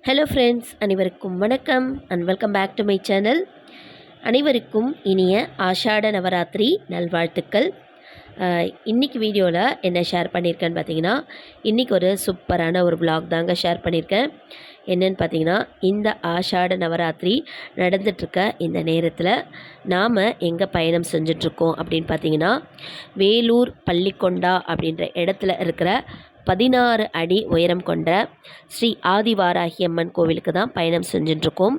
Hello friends, அனைவருக்கும் வணக்கம் and welcome back to my channel. அனைவருக்கும் இனிய ஆஷாட நவராத்திரி நல்வாழ்த்துக்கள். இன்றைக்கி வீடியோவில் என்ன ஷேர் பண்ணியிருக்கேன்னு பார்த்தீங்கன்னா, இன்றைக்கி ஒரு சூப்பரான ஒரு vlog தாங்க ஷேர் பண்ணியிருக்கேன். என்னென்னு பார்த்தீங்கன்னா, இந்த ஆஷாட நவராத்திரி நடந்துகிட்ருக்க இந்த நேரத்தில் நாம் எங்கே பயணம் செஞ்சிட்ருக்கோம் அப்படின்னு பார்த்தீங்கன்னா, வேலூர் பள்ளிக்கொண்டா அப்படின்ற இடத்துல இருக்கிற 16 அடி உயரம் கொண்ட ஸ்ரீ ஆதிவாராகி அம்மன் கோவிலுக்கு தான் பயணம் செஞ்சுட்ருக்கோம்.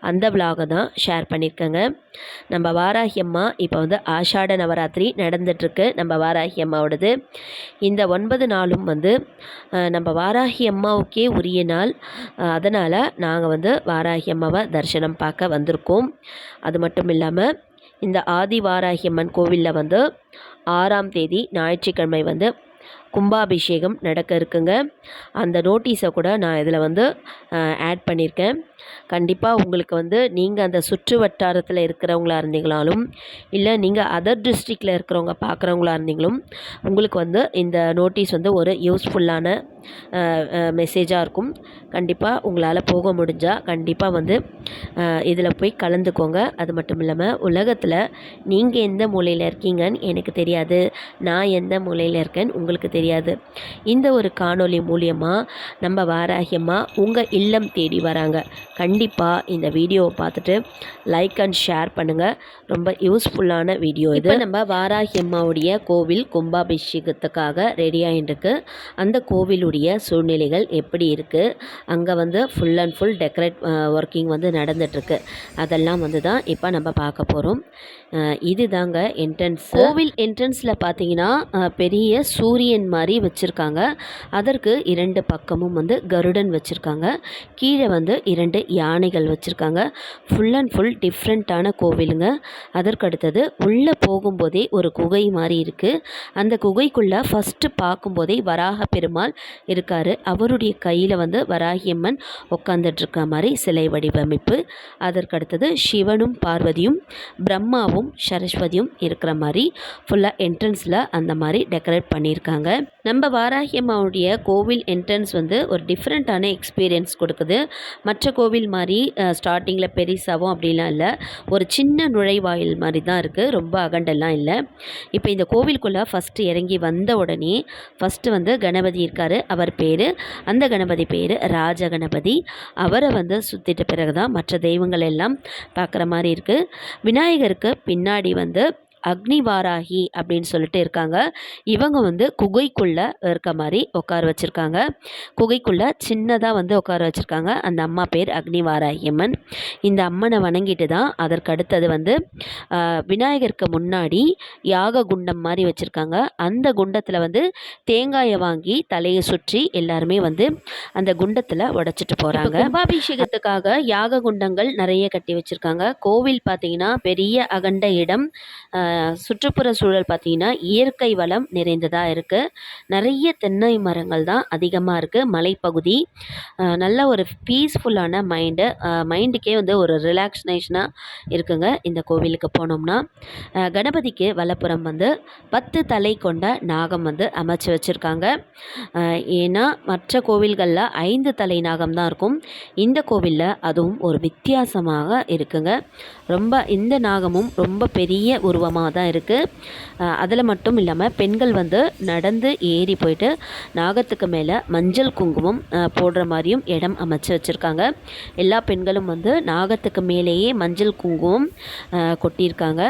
அந்த விலாகை தான் ஷேர் பண்ணியிருக்கேங்க. நம்ம வாராகி அம்மா இப்போ வந்து ஆஷாட நவராத்திரி நடந்துகிட்ருக்கு. நம்ம வாராகி அம்மாவோடது இந்த 9 நாளும் வந்து நம்ம வாராகி அம்மாவுக்கே உரிய நாள். அதனால் நாங்கள் வந்து வாராகி அம்மாவை தரிசனம் பார்க்க வந்திருக்கோம். அது மட்டும் இல்லாமல் இந்த ஆதிவாராகி அம்மன் கோவிலில் வந்து 6ஆம் தேதி ஞாயிற்றுக்கிழமை வந்து கும்பாபிஷேகம் நடக்க இருக்குங்க. அந்த நோட்டீஸை கூட நான் இதில் வந்து ஆட் பண்ணியிருக்கேன். கண்டிப்பாக உங்களுக்கு வந்து நீங்கள் அந்த சுற்று வட்டாரத்தில் இருக்கிறவங்களா இருந்தீங்களாலும் இல்லை நீங்கள் அதர் டிஸ்ட்ரிக்டில் இருக்கிறவங்க பார்க்குறவங்களா இருந்தீங்களும் உங்களுக்கு வந்து இந்த நோட்டீஸ் வந்து ஒரு யூஸ்ஃபுல்லான மெசேஜாக இருக்கும். கண்டிப்பாக உங்களால் போக முடிஞ்சால் கண்டிப்பாக வந்து இதில் போய் கலந்துக்கோங்க. அது மட்டும் இல்லாமல் உலகத்தில் நீங்கள் எந்த மூலையில் இருக்கீங்கன்னு எனக்கு தெரியாது, நான் எந்த மூலையில் இருக்கேன்னு உங்களுக்கு தெரியாது. இந்த ஒரு காணொளி மூலியமாக நம்ம வாராகி அம்மா உங்கள் இல்லம் தேடி வராங்க. கண்டிப்பாக இந்த வீடியோவை பார்த்துட்டு லைக் அண்ட் ஷேர் பண்ணுங்கள். ரொம்ப யூஸ்ஃபுல்லான வீடியோ இது. நம்ம வாராகி அம்மாவுடைய கோவில் கும்பாபிஷேகத்துக்காக ரெடி ஆகிட்டுருக்கு. அந்த கோவிலுடைய சூழ்நிலைகள் எப்படி இருக்குது, அங்கே வந்து full and full decorate working வந்து நடந்துகிட்ருக்கு. அதெல்லாம் வந்து தான் இப்போ நம்ம பார்க்க போகிறோம். இது தாங்க என்ட்ரன்ஸ். கோவில் என்ட்ரன்ஸில் பார்த்தீங்கன்னா பெரிய சூரியன் மாதிரி வச்சுருக்காங்க. அதற்கு 2 பக்கமும் வந்து கருடன் வச்சுருக்காங்க. கீழே வந்து 2 யானைகள் வச்சுருக்காங்க. ஃபுல் அண்ட் ஃபுல் டிஃப்ரெண்ட்டான கோவிலுங்க. அதற்கு அடுத்தது உள்ளே போகும்போதே ஒரு குகை மாதிரி இருக்குது. அந்த குகைக்குள்ளே ஃபஸ்ட்டு பார்க்கும்போதே வராக பெருமாள் இருக்கார். அவருடைய கையில் வந்து வராகி அம்மன் உட்காந்துட்ருக்க மாதிரி சிலை வடிவமைப்பு. அதற்கு அடுத்தது சிவனும் பார்வதியும் பிரம்மாவும் சரஸ்வதியும் இருக்கிற மாதிரி ஃபுல்லாக என்ட்ரன்ஸில் அந்த மாதிரி டெக்கரேட் பண்ணியிருக்காங்க. நம்ம வாராகி அம்மாவுடைய கோவில் என்ட்ரன்ஸ் வந்து ஒரு டிஃப்ரெண்ட்டான எக்ஸ்பீரியன்ஸ் கொடுக்குது. மற்ற கோவில் மாதிரி ஸ்டார்டிங்கில் பெரிசாவும் அப்படிலாம் இல்லை, ஒரு சின்ன நுழைவாயில் மாதிரி தான் இருக்குது. ரொம்ப அகண்டெல்லாம் இல்லை. இப்போ இந்த கோவிலுக்குள்ளே ஃபஸ்ட்டு இறங்கி வந்த உடனே ஃபஸ்ட்டு வந்து கணபதி இருக்கார். அவர் பேர், அந்த கணபதி பேர் ராஜ கணபதி. அவரை வந்து சுற்றிட்ட பிறகு தான் மற்ற தெய்வங்கள் எல்லாம் பார்க்குற மாதிரி இருக்குது. விநாயகருக்கு பின்னாடி வந்து அக்னிவாராகி அப்படின்னு சொல்லிட்டு இருக்காங்க. இவங்க வந்து குகைக்குள்ளே இருக்க மாதிரி உட்கார வச்சுருக்காங்க. குகைக்குள்ளே சின்னதாக வந்து உட்கார வச்சுருக்காங்க. அந்த அம்மா பேர் அக்னிவாராகி அம்மன். இந்த அம்மனை வணங்கிட்டு தான் அதற்கு அடுத்தது வந்து விநாயகருக்கு முன்னாடி யாக குண்டம் மாதிரி வச்சுருக்காங்க. அந்த குண்டத்தில் வந்து தேங்காயை வாங்கி தலையை சுற்றி எல்லாருமே வந்து அந்த குண்டத்தில் உடைச்சிட்டு போகிறாங்க. கும்பாபிஷேகத்துக்காக யாக குண்டங்கள் நிறைய கட்டி வச்சுருக்காங்க. கோவில் பார்த்திங்கன்னா பெரிய அகண்ட இடம். சுற்றுப்புற சூழல் பார்த்திங்கன்னா இயற்கை வளம் நிறைந்ததாக இருக்குது. நிறைய தென்னை மரங்கள் தான் அதிகமாக இருக்குது. மலைப்பகுதி. நல்ல ஒரு பீஸ்ஃபுல்லான மைண்டுக்கே வந்து ஒரு ரிலாக்ஸேஷனாக இருக்குங்க இந்த கோவிலுக்கு போனோம்னா. கணபதிக்கு வலப்புறம் வந்து 10 தலை கொண்ட நாகம் வந்து அமைச்சு வச்சுருக்காங்க. ஏன்னா மற்ற கோவில்களில் 5 தலை நாகம் தான் இருக்கும். இந்த கோவிலில் அதுவும் ஒரு வித்தியாசமாக இருக்குங்க. ரொம்ப இந்த நாகமும் ரொம்ப பெரிய உருவமாக தான் இருக்குது. அதில் மட்டும் இல்லாமல் பெண்கள் வந்து நடந்து ஏறி போயிட்டு நாகத்துக்கு மேலே மஞ்சள் குங்குமம் போடுற மாதிரியும் இடம் அமைச்சு வச்சுருக்காங்க. எல்லா பெண்களும் வந்து நாகத்துக்கு மேலேயே மஞ்சள் குங்குமம் கொட்டியிருக்காங்க.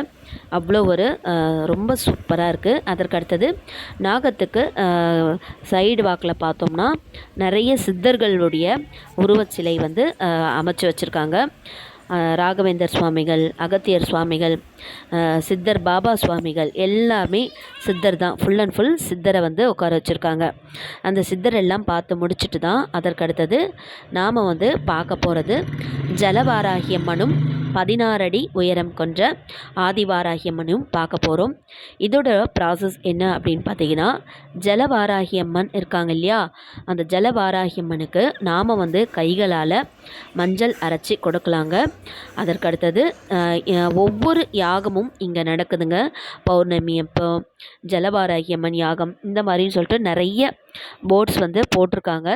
அவ்வளோ ஒரு ரொம்ப சூப்பராக இருக்குது. அதற்கு அடுத்தது நாகத்துக்கு சைடு வாக்கில் பார்த்தோம்னா நிறைய சித்தர்களுடைய உருவச்சிலை வந்து அமைச்சு வச்சுருக்காங்க. ராகவேந்தர் சுவாமிகள், அகத்தியர் சுவாமிகள், சித்தர் பாபா சுவாமிகள் எல்லாமே சித்தர் தான். ஃபுல் அண்ட் ஃபுல் சித்தரை வந்து உட்கார வச்சுருக்காங்க. அந்த சித்தர் எல்லாம் பார்த்து முடிச்சுட்டு தான் அதற்கு அடுத்தது நாம் வந்து பார்க்க போகிறது ஜலவாராகி அம்மனும் 16 அடி உயரம் கொண்ட ஆதிவாராகி அம்மனும் பார்க்க போகிறோம். இதோட ப்ராசஸ் என்ன அப்படின்னு பார்த்தீங்கன்னா, ஜலவாராகி அம்மன் இருக்காங்க இல்லையா, அந்த ஜலவாராகி அம்மனுக்கு நாம் வந்து கைகளால் மஞ்சள் அரைச்சி கொடுக்கலாங்க. அதற்கடுத்தது ஒவ்வொரு யாகமும் இங்கே நடக்குதுங்க. பௌர்ணமி அப்போ, ஜலவாராகி அம்மன் யாகம், இந்த மாதிரின்னு சொல்லிட்டு நிறைய போர்ட்ஸ் வந்து போட்டிருக்காங்க.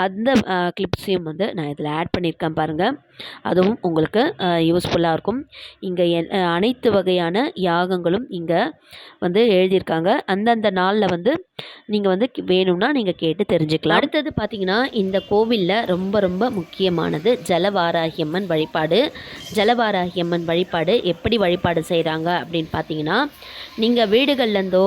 அந்த கிளிப்ஸையும் வந்து நான் இதில் ஆட் பண்ணியிருக்கேன் பாருங்கள். அதுவும் உங்களுக்கு யூஸ்ஃபுல்லாக இருக்கும். இங்கே அனைத்து வகையான யாகங்களும் இங்கே வந்து எழுதியிருக்காங்க. அந்தந்த நாளில் வந்து நீங்கள் வந்து வேணும்னா நீங்கள் கேட்டு தெரிஞ்சுக்கலாம். அடுத்தது பார்த்திங்கன்னா, இந்த கோவிலில் ரொம்ப ரொம்ப முக்கியமானது ஜலவாராகி அம்மன் வழிபாடு. ஜலவாராகி அம்மன் வழிபாடு எப்படி வழிபாடு செய்கிறாங்க அப்படின்னு பார்த்தீங்கன்னா, நீங்கள் வீடுகள்லேருந்தோ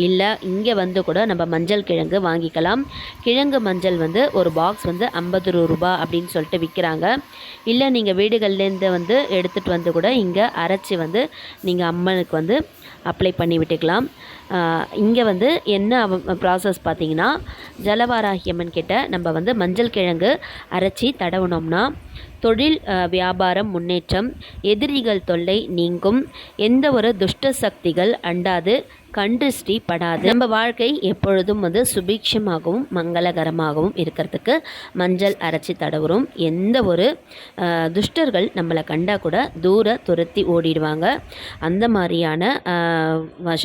இல்லை இங்கே வந்து கூட நம்ம மஞ்சள் கிழங்கு வாங்கிக்கலாம். கிழங்கு மஞ்சள் வந்து ஒரு பாக்ஸ் வந்து 50 ரூபா அப்படின்னு சொல்லிட்டு விற்கிறாங்க. இல்லை நீங்கள் வீடுகள்லேருந்து வந்து எடுத்துகிட்டு வந்து கூட இங்கே அரைச்சி வந்து நீங்கள் அம்மனுக்கு வந்து அப்ளை பண்ணி விட்டுக்கலாம். இங்கே வந்து என்ன ப்ராசஸ் பார்த்திங்கன்னா, ஜலவாராகி அம்மன் கிட்ட நம்ம வந்து மஞ்சள் கிழங்கு அரைச்சி தடவுனோம்னா தொழில் வியாபாரம் முன்னேற்றம், எதிரிகள் தொல்லை நீங்கும், எந்த ஒரு துஷ்ட சக்திகள் அண்டாது, கண்டிருஷ்டி படாது, நம்ம வாழ்க்கை எப்பொழுதும் வந்து சுபீட்சமாகவும் மங்களகரமாகவும் இருக்கிறதுக்கு மஞ்சள் அரைச்சி தடவுறோம். எந்த ஒரு துஷ்டர்கள் நம்மளை கண்டா கூட தூர துரத்தி ஓடிடுவாங்க. அந்த மாதிரியான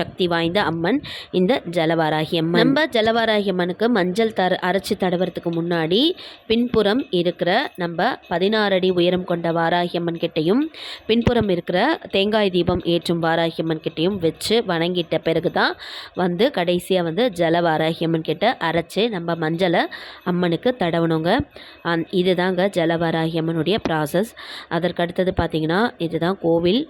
சக்தி வாய்ந்த அம்மன் இந்த ஜலவாராகி அம்மன். நம்ம ஜலவாராகி அம்மனுக்கு மஞ்சள் அரைச்சி தடவுறதுக்கு முன்னாடி பின்புறம் இருக்கிற நம்ம 16 அடி உயரம் கொண்ட வாராகி அம்மன் கிட்டையும், பின்புறம் இருக்கிற தேங்காய் தீபம் ஏற்றும் வாராகி அம்மன் கிட்டையும் வச்சு வணங்கிட்ட பிறகு தான் வந்து கடைசியாக வந்து ஜலவாராகி அம்மன் கிட்ட அரைச்சி நம்ம மஞ்சளை அம்மனுக்கு தடவணுங்க. இதுதாங்க ஜலவாராகி அம்மனுடைய ப்ராசஸ். அதற்கு அடுத்தது பார்த்திங்கன்னா, இதுதான் கோவில்.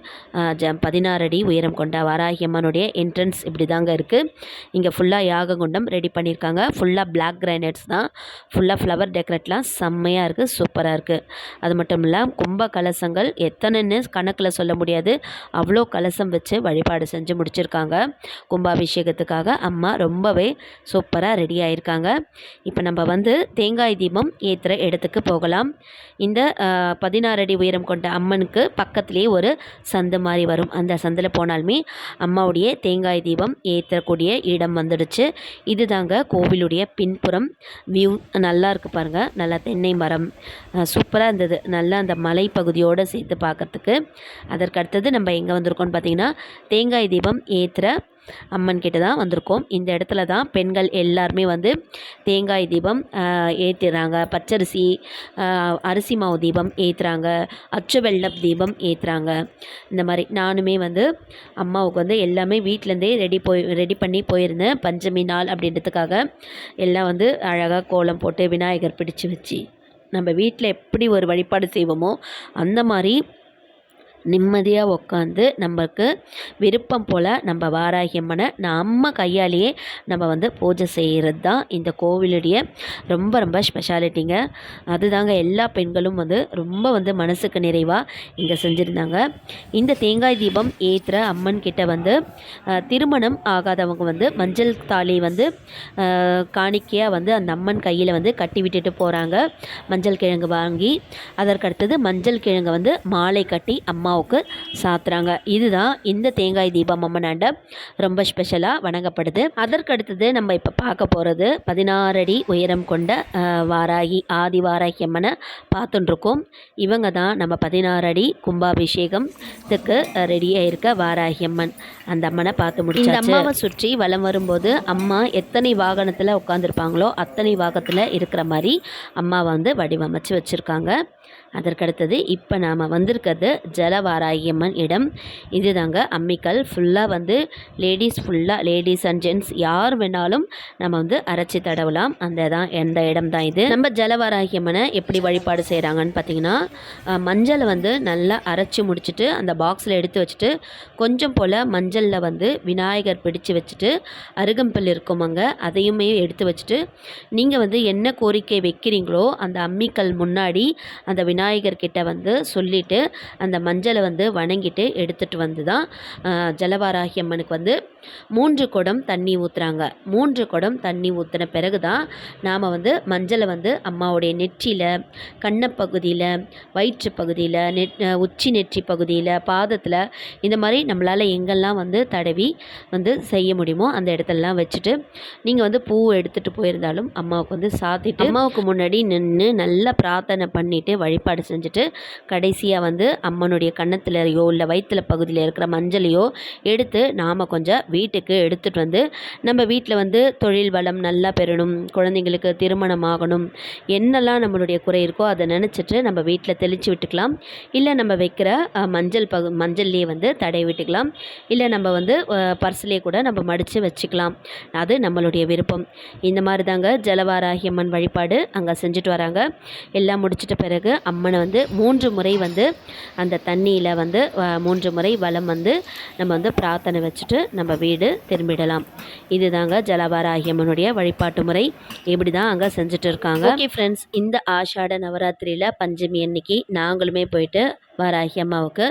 16 அடி உயரம் கொண்ட வாராகி அம்மனுடைய என்ட்ரன்ஸ் இப்படி தாங்க இருக்குது. இங்கே ஃபுல்லாக யாககுண்டம் ரெடி பண்ணியிருக்காங்க. ஃபுல்லாக பிளாக் கிரானைட்ஸ் தான். ஃபுல்லாக ஃப்ளவர் டெக்கரேட்லாம் செம்மையாக இருக்குது, சூப்பராக இருக்குது. அது மட்டும் இல்லை, கும்ப கலசங்கள் எத்தனைன்னு கணக்கில் சொல்ல முடியாது, அவ்வளோ கலசம் வச்சு வழிபாடு செஞ்சு முடிச்சிருக்காங்க. கும்பாபிஷேகத்துக்காக அம்மா ரொம்பவே சூப்பராக ரெடி ஆகியிருக்காங்க. இப்போ நம்ம வந்து தேங்காய் தீபம் ஏற்றுற இடத்துக்கு போகலாம். இந்த 16 அடி உயரம் கொண்ட அம்மனுக்கு பக்கத்துலேயே ஒரு சந்து மாதிரி வரும். அந்த சந்தில் போனாலுமே அம்மாவுடைய தேங்காய் தீபம் ஏற்றக்கூடிய இடம் வந்துடுச்சு. இது தாங்க கோவிலுடைய பின்புறம் வியூ. நல்லா இருக்குது பாருங்கள். நல்லா தென்னை மரம் சூப்பராக இருந்தது. நல்லா அந்த மலை பகுதியோடு சேர்த்து பார்க்குறதுக்கு. அதற்கு அடுத்தது நம்ம எங்கே வந்திருக்கோம்னு பார்த்திங்கன்னா, தேங்காய் தீபம் ஏற்றுற அம்மன் கிட்ட தான் வந்திருக்கோம். இந்த இடத்துல தான் பெண்கள் எல்லாருமே வந்து தேங்காய் தீபம் ஏற்றுறாங்க, பச்சரிசி அரிசி மாவு தீபம் ஏற்றுறாங்க, அச்சு வெள்ளம் தீபம் ஏற்றுறாங்க. இந்த மாதிரி நானுமே வந்து அம்மாவுக்கு வந்து எல்லாமே வீட்டிலேருந்தே ரெடி பண்ணி போயிருந்தேன். பஞ்சமி நாள் அப்படின்றதுக்காக எல்லாம் வந்து அழகாக கோலம் போட்டு விநாயகர் பிடிச்சி வச்சு நம்ம வீட்டில் எப்படி ஒரு வழிபாடு செய்வோமோ அந்த மாதிரி நிம்மதியாக உட்காந்து நமக்கு விருப்பம் போல் நம்ம வாராகி அம்மனை நம்ம கையாலேயே நம்ம வந்து பூஜை செய்கிறது தான் இந்த கோவிலுடைய ரொம்ப ரொம்ப ஸ்பெஷாலிட்டிங்க. அதுதாங்க எல்லா பெண்களும் வந்து ரொம்ப வந்து மனசுக்கு நிறைவாக இங்கே செஞ்சுருந்தாங்க. இந்த தேங்காய் தீபம் ஏற்றுற அம்மன் கிட்ட வந்து திருமணம் ஆகாதவங்க வந்து மஞ்சள் தாலி வந்து காணிக்கையாக வந்து அந்த அம்மன் கையில் வந்து கட்டி விட்டுட்டு போகிறாங்க. மஞ்சள் கிழங்கு வாங்கி அதற்கடுத்தது மஞ்சள் கிழங்கு வந்து மாலை கட்டி அம்மாவுக்கு சாத்துறாங்க. இதுதான் இந்த தேங்காய் தீபம் அம்மனாண்ட ரொம்ப ஸ்பெஷலாக வணங்கப்படுது. அதற்கடுத்தது நம்ம இப்போ பார்க்க போகிறது 16 அடி உயரம் கொண்ட வாராகி ஆதி வாராகி அம்மனை பார்த்துட்டுருக்கோம். இவங்க தான் நம்ம 16 அடி கும்பாபிஷேகத்துக்கு ரெடியாக இருக்க வாராகி அம்மன். அந்த அம்மனை பார்த்து முடிச்சாச்சு. இந்த அம்மாவை சுற்றி வலம் வரும்போது அம்மா எத்தனை வாகனத்தில் உட்காந்துருப்பாங்களோ அத்தனை வாகனத்தில் இருக்கிற மாதிரி அம்மாவை வந்து வடிவமைச்சு வச்சுருக்காங்க. அதற்கடுத்தது இப்போ நாம் வந்திருக்கிறது ஜலவாராகி அம்மன் இடம். இது தாங்க அம்மிக்கல். ஃபுல்லாக வந்து லேடிஸ் அண்ட் ஜென்ட்ஸ் யார் வேணாலும் நம்ம வந்து அரைச்சி தடவலாம். அந்த இடம் தான் இது. நம்ம ஜலவாராகி அம்மனை எப்படி வழிபாடு செய்கிறாங்கன்னு பார்த்தீங்கன்னா, மஞ்சளை வந்து நல்லா அரைச்சி முடிச்சுட்டு அந்த பாக்ஸில் எடுத்து வச்சுட்டு கொஞ்சம் போல் மஞ்சளில் வந்து விநாயகர் பிடிச்சு வச்சுட்டு அருகம்புல் இருக்குமாங்க, அதையுமே எடுத்து வச்சுட்டு நீங்கள் வந்து என்ன கோரிக்கை வைக்கிறீங்களோ அந்த அம்மிக்கல் முன்னாடி அந்த விநாயகர் கிட்ட வந்து சொல்லிவிட்டு அந்த மஞ்சள் மஞ்சளை வந்து வணங்கிட்டு எடுத்துகிட்டு வந்து தான் ஜலவாராகி அம்மனுக்கு வந்து 3 குடம் தண்ணி ஊற்றுறாங்க. 3 குடம் தண்ணி ஊற்றின பிறகு தான் நாம் வந்து மஞ்சளை வந்து அம்மாவுடைய நெற்றியில், கன்னப்பகுதியில், வயிற்று பகுதியில், உச்சி நெற்றி பகுதியில், பாதத்தில், இந்த மாதிரி நம்மளால் எங்கெல்லாம் வந்து தடவி வந்து செய்ய முடியுமோ அந்த இடத்துலலாம் வச்சுட்டு நீங்கள் வந்து பூ எடுத்துகிட்டு போயிருந்தாலும் அம்மாவுக்கு வந்து சாத்திட்டு அம்மாவுக்கு முன்னாடி நின்று நல்லா பிரார்த்தனை பண்ணிவிட்டு வழிபாடு செஞ்சுட்டு கடைசியாக வந்து அம்மனுடைய கன்னத்துலையோ இல்லை வயிற்றுல பகுதியில் இருக்கிற மஞ்சளையோ எடுத்து நாம் கொஞ்சம் வீட்டுக்கு எடுத்துகிட்டு வந்து நம்ம வீட்டில் வந்து தொழில் வளம் நல்லா பெறணும், குழந்தைங்களுக்கு திருமணம் ஆகணும், என்னெல்லாம் நம்மளுடைய குறை இருக்கோ அதை நினச்சிட்டு நம்ம வீட்டில் தெளித்து விட்டுக்கலாம். இல்லை நம்ம வைக்கிற மஞ்சள்லேயே வந்து தடவி விட்டுக்கலாம். இல்லை நம்ம வந்து பர்ஸ்லேயே கூட நம்ம மடித்து வச்சுக்கலாம். அது நம்மளுடைய விருப்பம். இந்த மாதிரி தாங்க ஜலவாராகி அம்மன் வழிபாடு அங்கே செஞ்சுட்டு வராங்க. எல்லாம் முடிச்சிட்ட பிறகு அம்மனை வந்து 3 முறை வந்து அந்த தண்ணியில் வந்து 3 முறை வலம் வந்து நம்ம வந்து பிரார்த்தனை வச்சுட்டு நம்ம வீடு திரும்பிடலாம். இதுதாங்க ஜலவாராகி அம்மனுடைய வழிபாட்டு முறை. இப்படி தான் அங்கே செஞ்சுட்டு இருக்காங்க. ஓகே ஃப்ரெண்ட்ஸ், இந்த ஆஷாட நவராத்திரியில் பஞ்சமி அன்னைக்கு நாங்களுமே போயிட்டு வாராகி அம்மாவுக்கு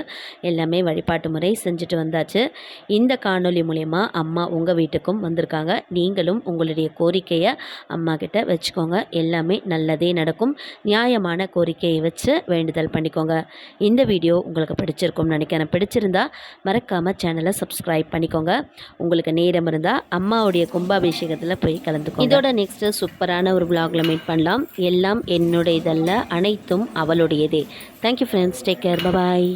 எல்லாமே வழிபாட்டு முறை செஞ்சுட்டு வந்தாச்சு. இந்த காணொளி மூலயமா அம்மா உங்கள் வீட்டுக்கும் வந்திருக்காங்க. நீங்களும் உங்களுடைய கோரிக்கையை அம்மா கிட்ட வச்சுக்கோங்க. எல்லாமே நல்லதே நடக்கும். நியாயமான கோரிக்கையை வச்சு வேண்டுதல் பண்ணிக்கோங்க. இந்த வீடியோ உங்களுக்கு பிடிச்சிருக்கும்னு நினைக்கிறேன். பிடிச்சிருந்தா மறக்காமல் சேனலை சப்ஸ்கிரைப் பண்ணிக்கோங்க. உங்களுக்கு நேரம் இருந்தால் அம்மாவுடைய கும்பாபிஷேகத்தில் போய் கலந்துக்கோங்க. இதோட நெக்ஸ்ட்டு சூப்பரான ஒரு vlogல மீட் பண்ணலாம். எல்லாம் என்னுடையதல்ல, அனைத்தும் அவளுடையதே. Thank you friends. Take care. பாய்.